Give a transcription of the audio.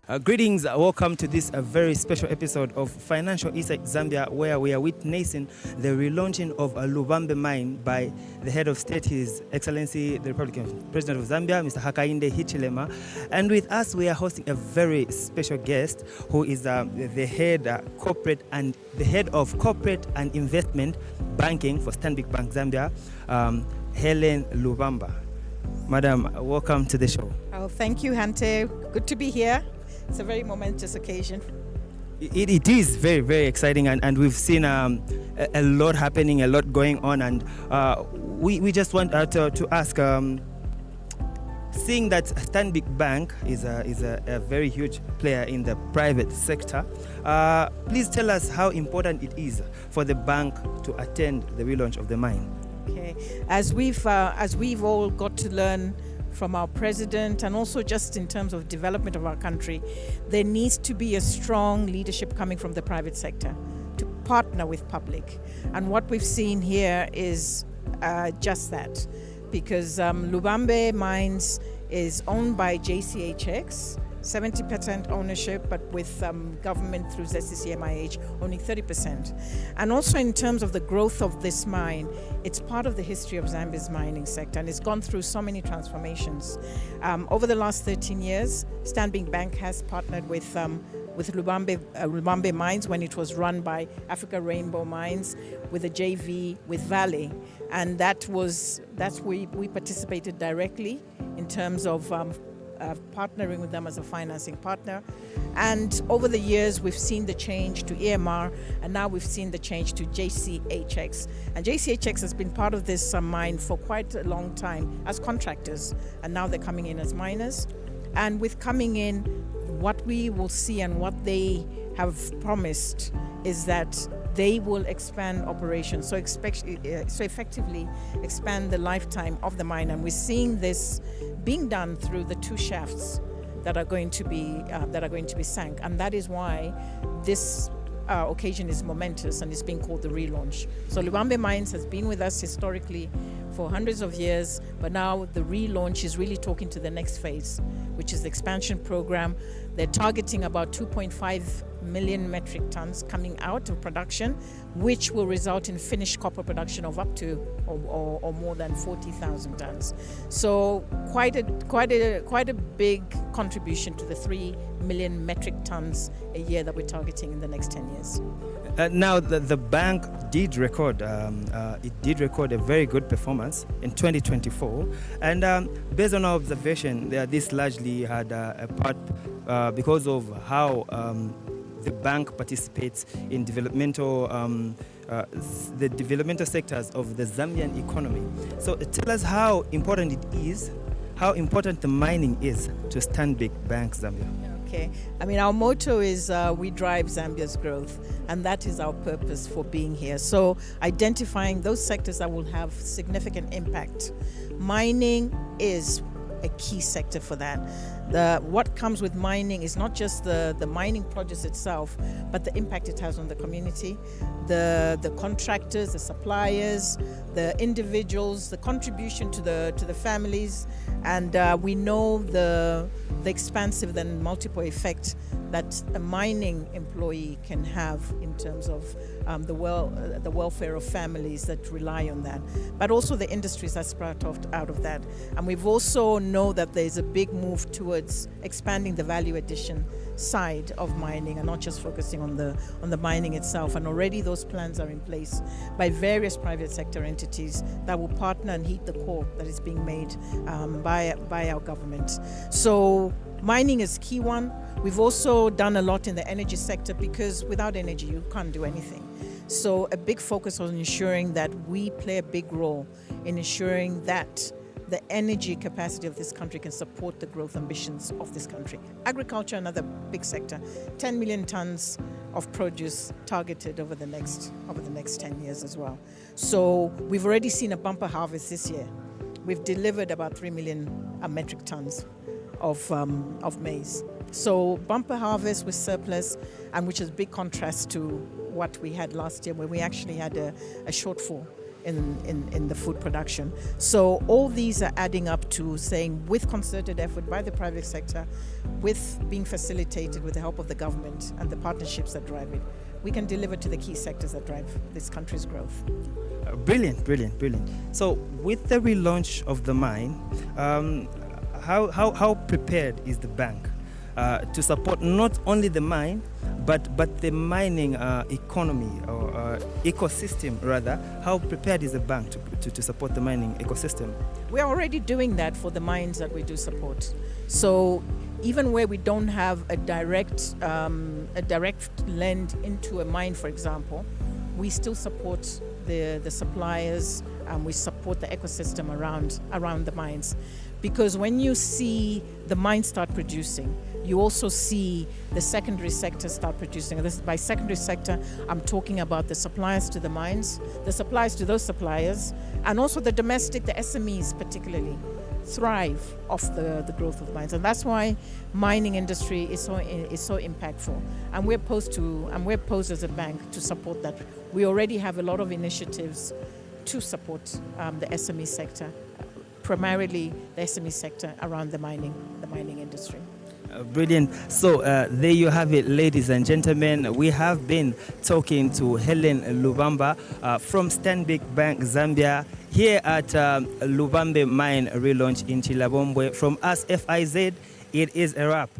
Greetings, welcome to this very special episode of Financial Insight Zambia, where we are witnessing the relaunching of a Lubambe Mine by the head of state, His Excellency, the Republican President of Zambia, Mr. Hakainde Hichilema. And with us, we are hosting a very special guest who is the head of corporate and investment banking for Stanbic Bank Zambia, Helen Lubamba. Madam, welcome to the show. Oh, thank you, Hante. Good to be here. It's a very momentous occasion. It is very, very exciting, and we've seen a lot happening, a lot going on, and we just want to ask, seeing that Stanbic Bank is a very huge player in the private sector, please tell us how important it is for the bank to attend the relaunch of the mine. Okay, as we've all got to learn from our president, and also just in terms of development of our country, there needs to be a strong leadership coming from the private sector to partner with public. And what we've seen here is just that, because Lubambe Mines is owned by JCHX, 70% ownership, but with government through ZCCMIH only 30%. And also in terms of the growth of this mine, it's part of the history of Zambia's mining sector, and it's gone through so many transformations. Over the last 13 years, Stanbic Bank has partnered with Lubambe Mines when it was run by Africa Rainbow Mines, with a JV with Valley, and that's we participated directly in terms of partnering with them as a financing partner. And over the years, we've seen the change to EMR, and now we've seen the change to JCHX. And JCHX has been part of this mine for quite a long time as contractors, and now they're coming in as miners. And with coming in, what we will see and what they have promised is that they will expand operations, so effectively expand the lifetime of the mine. And we're seeing this being done through the two shafts that are going to be sank, and that is why this occasion is momentous and is being called the relaunch. So Lubambe Mines has been with us historically for hundreds of years, but now the relaunch is really talking to the next phase, which is the expansion program. They're targeting about 2.5 million metric tons coming out of production, which will result in finished copper production of up to or more than 40,000 tons. So quite a big contribution to the 3 million metric tons a year that we're targeting in the next 10 years. Now, the bank did record a very good performance in 2024, and based on our observation, this largely had a part because of how the bank participates in the developmental sectors of the Zambian economy. So tell us how important the mining is to Stanbic Bank Zambia. Okay, I mean, our motto is we drive Zambia's growth, and that is our purpose for being here. So identifying those sectors that will have significant impact. Mining is a key sector for that. What comes with mining is not just the mining projects itself, but the impact it has on the community, the contractors, the suppliers, the individuals, the contribution to the families, and we know the expansive and multiple effect that a mining employee can have in terms of the welfare of families that rely on that, but also the industries that sprout out of that. And we've also know that there's a big move towards expanding the value addition side of mining and not just focusing on the mining itself. And already those plans are in place by various private sector entities that will partner and heed the call that is being made by our government. So mining is a key one. We've also done a lot in the energy sector, because without energy you can't do anything. So a big focus on ensuring that we play a big role in ensuring that the energy capacity of this country can support the growth ambitions of this country. Agriculture, another big sector, 10 million tons of produce targeted over the next 10 years as well. So we've already seen a bumper harvest this year. We've delivered about 3 million metric tons of maize. So bumper harvest with surplus, and which is a big contrast to what we had last year, where we actually had a shortfall in the food production. So all these are adding up to saying, with concerted effort by the private sector, with being facilitated with the help of the government and the partnerships that drive it, we can deliver to the key sectors that drive this country's growth. Brilliant. So with the relaunch of the mine, how prepared is the bank to support not only the mine, but the mining economy or ecosystem rather? How prepared is the bank to support the mining ecosystem? We're already doing that for the mines that we do support. So even where we don't have a direct lend into a mine, for example, we still support the suppliers, and we support the ecosystem around the mines. Because when you see the mines start producing, you also see the secondary sector start producing. By secondary sector, I'm talking about the suppliers to the mines, the suppliers to those suppliers, and also the domestic, the SMEs particularly, thrive off the growth of mines. And that's why mining industry is so impactful. And we're posed as a bank to support that. We already have a lot of initiatives to support the SME sector, primarily the SME sector around the mining industry. Brilliant. So there you have it, ladies and gentlemen. We have been talking to Helen Lubamba from Stanbic Bank Zambia here at Lubambe Mine relaunch in Chilabombwe. From us, FIZ, it is a wrap.